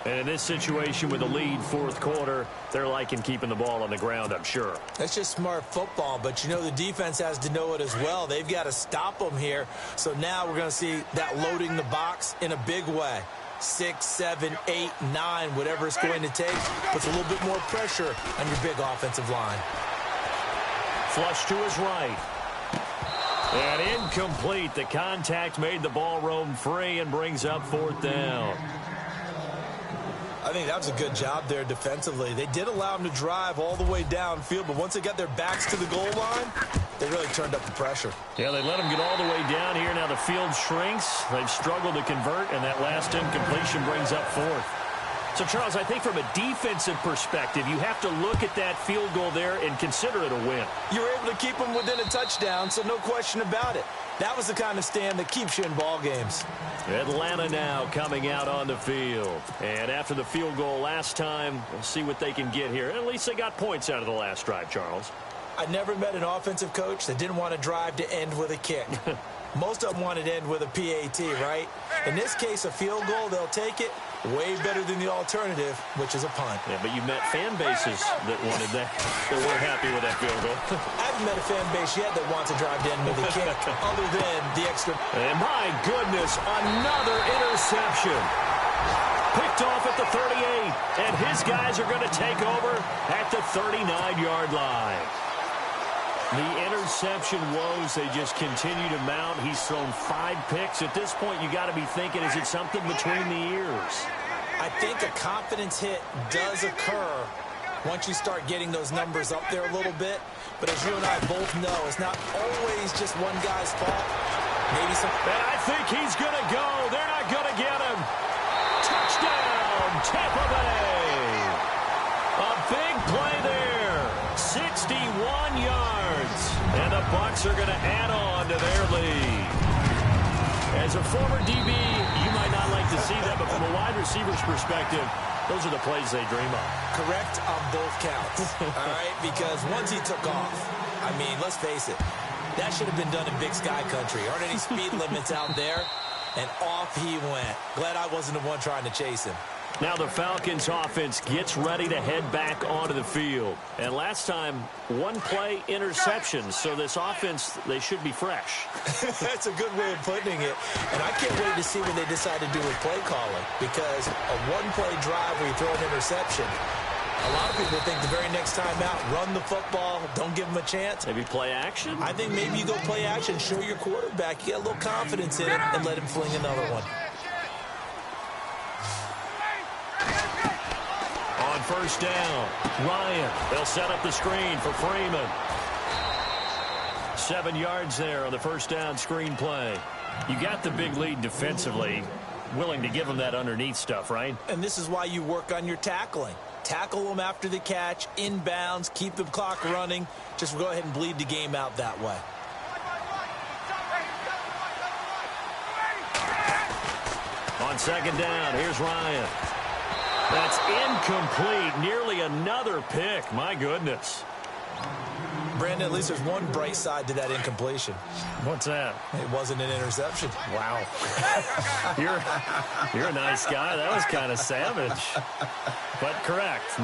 And in this situation with a lead 4th quarter, they're liking keeping the ball on the ground, I'm sure. That's just smart football, but you know the defense has to know it as well. They've got to stop them here. So now we're going to see that loading the box in a big way. 6, 7, 8, 9, whatever it's going to take, puts a little bit more pressure on your big offensive line. Flush to his right. And incomplete. The contact made the ball roam free and brings up 4th down. I think that was a good job there defensively. They did allow them to drive all the way downfield, but once they got their backs to the goal line, they really turned up the pressure. Yeah, they let them get all the way down here. Now the field shrinks. They've struggled to convert, and that last incompletion brings up 4th. So, Charles, I think from a defensive perspective, you have to look at that field goal there and consider it a win. You were able to keep them within a touchdown, so no question about it. That was the kind of stand that keeps you in ball games. Atlanta now coming out on the field. And after the field goal last time, we'll see what they can get here. At least they got points out of the last drive, Charles. I never met an offensive coach that didn't want to drive to end with a kick. Most of them wanted to end with a PAT, right? In this case, a field goal, they'll take it. Way better than the alternative, which is a punt. Yeah, but you met fan bases that wanted that, that weren't happy with that field goal. I haven't met a fan base yet that wants to drive to end with a kick, other than the extra. And my goodness, another interception. Picked off at the 38, and his guys are going to take over at the 39-yard line. The interception woes, they just continue to mount. He's thrown 5 picks. At this point, you got to be thinking, is it something between the ears? I think a confidence hit does occur once you start getting those numbers up there a little bit. But as you and I both know, it's not always just one guy's fault. Maybe some. And I think he's going to go. They're not going to get him. Touchdown, Tampa Bay. A big play there. 61 yards. And the Bucs are going to add on to their lead. As a former DB, you might not like to see that, but from a wide receiver's perspective, those are the plays they dream of. Correct on both counts, all right? Because once he took off, I mean, let's face it, that should have been done in Big Sky Country. Aren't any speed limits out there? And off he went. Glad I wasn't the one trying to chase him. Now the Falcons offense gets ready to head back onto the field. And last time, one play interception. So this offense, they should be fresh. That's a good way of putting it. And I can't wait to see what they decide to do with play calling. Because a one-play drive where you throw an interception, a lot of people think the very next time out, run the football, don't give them a chance. Maybe play action? I think maybe you go play action, show your quarterback, you get a little confidence in him, and let him fling another one. On first down, Ryan. They'll set up the screen for Freeman. 7 yards there on the first down screen play. You got the big lead defensively. Willing to give them that underneath stuff, right? And this is why you work on your tackling. Tackle them after the catch, inbounds, keep the clock running. Just go ahead and bleed the game out that way. On second down, here's Ryan. That's incomplete. Nearly another pick. My goodness. Brandon, at least there's one bright side to that incompletion. What's that? It wasn't an interception. Wow. You're a nice guy. That was kind of savage. But correct.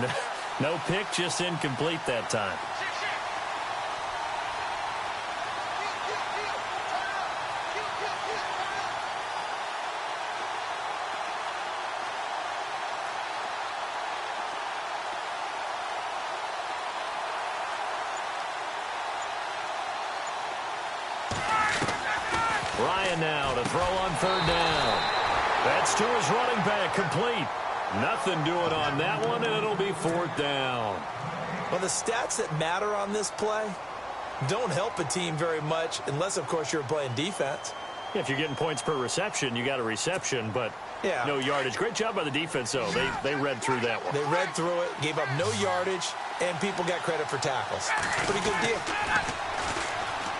No pick, just incomplete that time. Ryan now to throw on third down. That's to his running back, complete. Nothing doing on that one, and it'll be fourth down. Well, the stats that matter on this play don't help a team very much unless, of course, you're playing defense. If you're getting points per reception, you got a reception, but no yardage. Great job by the defense, though. They read through that one. They read through it, gave up no yardage, and people got credit for tackles. Pretty good deal.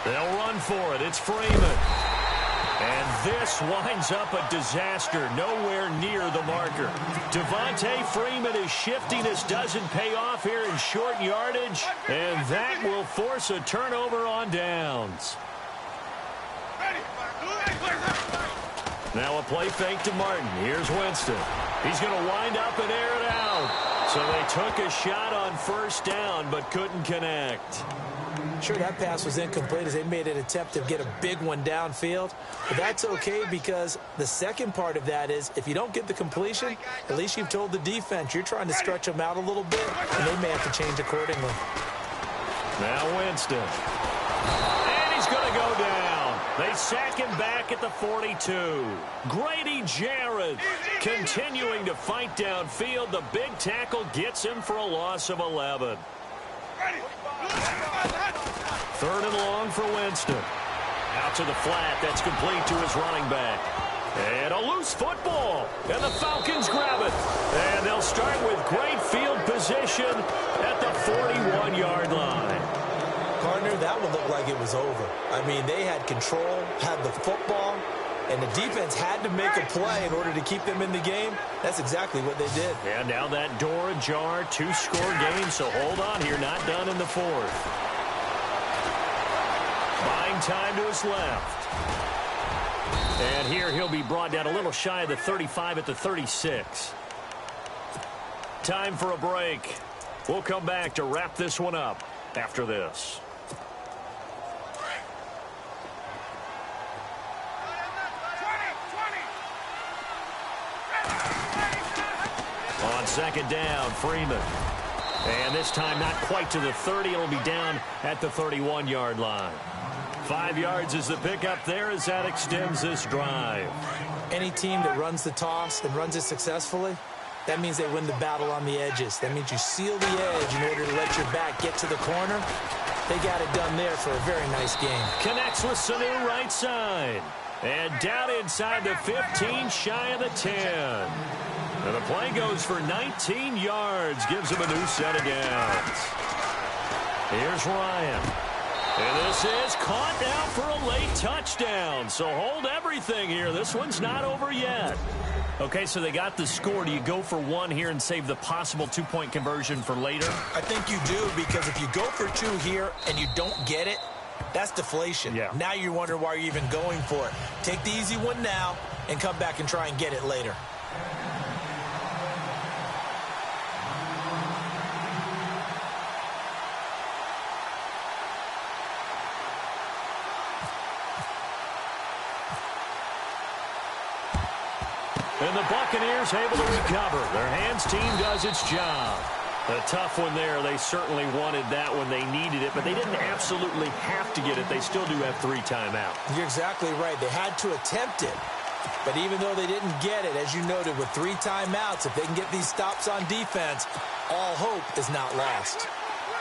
They'll run for it. It's Freeman. And this winds up a disaster, nowhere near the marker. Devontae Freeman is shifting. This doesn't pay off here in short yardage, and that will force a turnover on downs. Now a play fake to Martin. Here's Winston. He's going to wind up and air it out. So they took a shot on first down, but couldn't connect. Sure, that pass was incomplete as they made an attempt to get a big one downfield. But that's okay because the second part of that is if you don't get the completion, at least you've told the defense you're trying to stretch them out a little bit, and they may have to change accordingly. Now Winston. And he's going to go down. They sack him back at the 42. Grady Jarrett continuing to fight downfield. The big tackle gets him for a loss of 11. Third and long for Winston. Out to the flat. That's complete to his running back. And a loose football. And the Falcons grab it. And they'll start with great field position at the 41-yard line. Partner, that one looked like it was over. I mean, they had control, had the football, and the defense had to make a play in order to keep them in the game. That's exactly what they did. And now that door ajar, 2-score game, so hold on here, not done in the fourth. Buying time to his left. And here he'll be brought down a little shy of the 35 at the 36. Time for a break. We'll come back to wrap this one up after this. On second down, Freeman. And this time not quite to the 30. It'll be down at the 31-yard line. 5 yards is the pickup there as that extends this drive. Any team that runs the toss and runs it successfully, that means they win the battle on the edges. That means you seal the edge in order to let your back get to the corner. They got it done there for a very nice game. Connects with Sanu right side. And down inside the 15, shy of the 10. And the play goes for 19 yards, gives him a new set of downs. Here's Ryan. And this is caught now for a late touchdown. So hold everything here. This one's not over yet. Okay, so they got the score. Do you go for one here and save the possible two-point conversion for later? I think you do, because if you go for two here and you don't get it, that's deflation. Yeah. Now you wonder why you're even going for it. Take the easy one now and come back and try and get it later. And the Buccaneers able to recover. Their hands team does its job. A tough one there. They certainly wanted that when they needed it, but they didn't absolutely have to get it. They still do have 3 timeouts. You're exactly right. They had to attempt it. But even though they didn't get it, as you noted, with 3 timeouts, if they can get these stops on defense, all hope is not lost.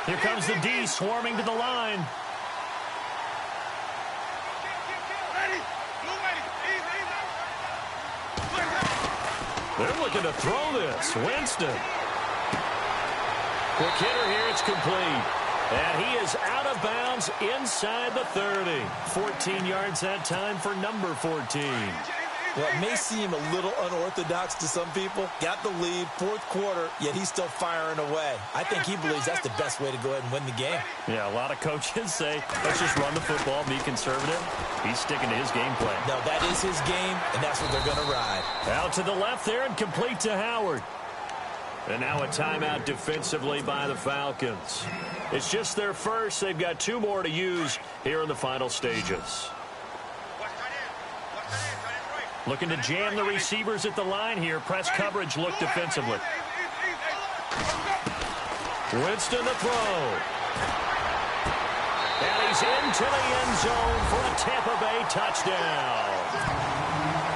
Here comes the D swarming to the line. They're looking to throw this. Winston. Quick hitter here. It's complete. And he is out of bounds inside the 30. 14 yards that time for number 14. Well, it may seem a little unorthodox to some people. Got the lead, 4th quarter, yet he's still firing away. I think he believes that's the best way to go ahead and win the game. Yeah, a lot of coaches say, let's just run the football, be conservative. He's sticking to his game plan. No, that is his game, and that's what they're going to ride. Out to the left there and complete to Howard. And now a timeout defensively by the Falcons. It's just their first. They've got 2 more to use here in the final stages. Looking to jam the receivers at the line here. Press coverage look defensively. Winston the throw. And he's into the end zone for a Tampa Bay touchdown.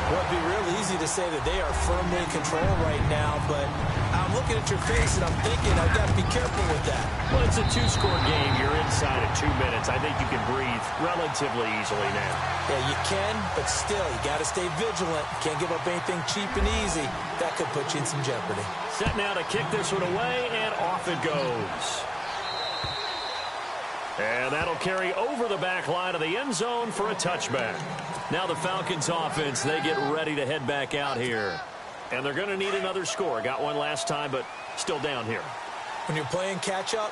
Well, it'd be real easy to say that they are firmly in control right now, but I'm looking at your face and I'm thinking I've got to be careful with that. Well, it's a 2-score game. You're inside at 2 minutes. I think you can breathe relatively easily now. Yeah, you can, but still, you got to stay vigilant. Can't give up anything cheap and easy. That could put you in some jeopardy. Set now to kick this one away, and off it goes. And that'll carry over the back line of the end zone for a touchback. Now the Falcons offense, they get ready to head back out here. And they're going to need another score. Got one last time, but still down here. When you're playing catch-up,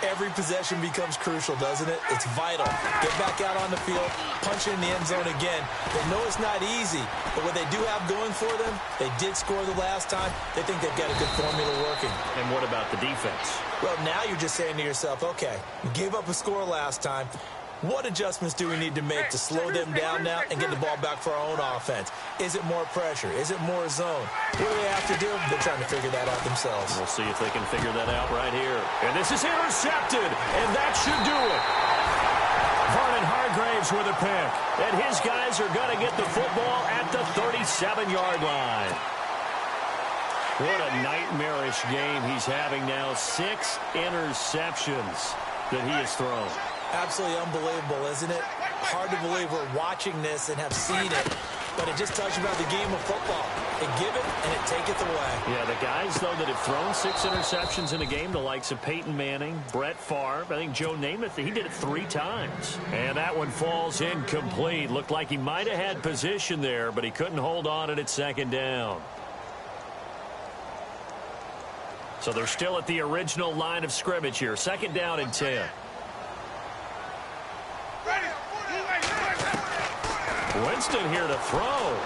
every possession becomes crucial, doesn't it? It's vital. Get back out on the field, punch in the end zone again. They know it's not easy, but what they do have going for them, they did score the last time. They think they've got a good formula working. And what about the defense? Well, now you're just saying to yourself, okay, we gave up a score last time. What adjustments do we need to make to slow them down now and get the ball back for our own offense? Is it more pressure? Is it more zone? What do they have to do? They're trying to figure that out themselves. We'll see if they can figure that out right here. And this is intercepted, and that should do it. Vernon Hargraves with a pick. And his guys are going to get the football at the 37-yard line. What a nightmarish game he's having now. 6 interceptions that he has thrown. Absolutely unbelievable, isn't it? Hard to believe we're watching this and have seen it, but it just tells you about the game of football. They give it, and it taketh away. Yeah, the guys, though, that have thrown 6 interceptions in a game, the likes of Peyton Manning, Brett Favre, I think Joe Namath, he did it 3 times. And that one falls incomplete. Looked like he might have had position there, but he couldn't hold on at 2nd down. So they're still at the original line of scrimmage here. 2nd down and 10. Winston here to throw.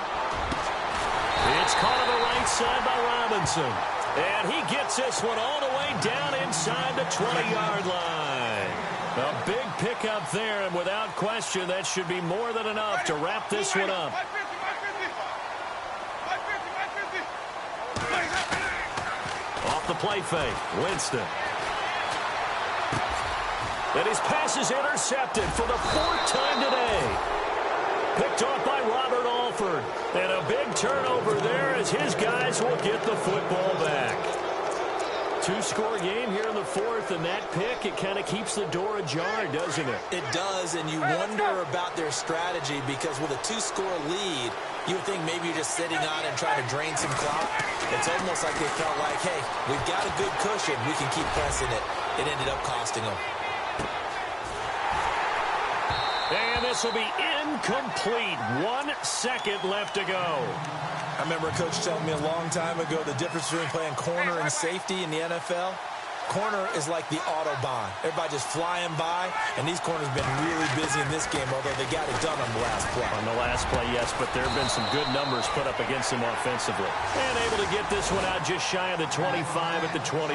It's caught on the right side by Robinson. And he gets this one all the way down inside the 20-yard line. A big pickup there, and without question, that should be more than enough to wrap this one up. Off the play fake, Winston. And his pass is intercepted for the 4th time today. Picked off by Robert Alford. And a big turnover there as his guys will get the football back. 2-score game here in the 4th, and that pick, it kind of keeps the door ajar, doesn't it? It does, and you wonder about their strategy because with a 2-score lead, you would think maybe you're just sitting on it and trying to drain some clock. It's almost like they felt like, hey, we've got a good cushion. We can keep pressing it. It ended up costing them. And this will be incomplete. 1 second left to go. I remember a coach telling me a long time ago the difference between playing corner and safety in the NFL. Corner is like the Autobahn. Everybody just flying by, and these corners have been really busy in this game, although they got it done on the last play. On the last play, yes, but there have been some good numbers put up against them offensively. And able to get this one out just shy of the 25 at the 24.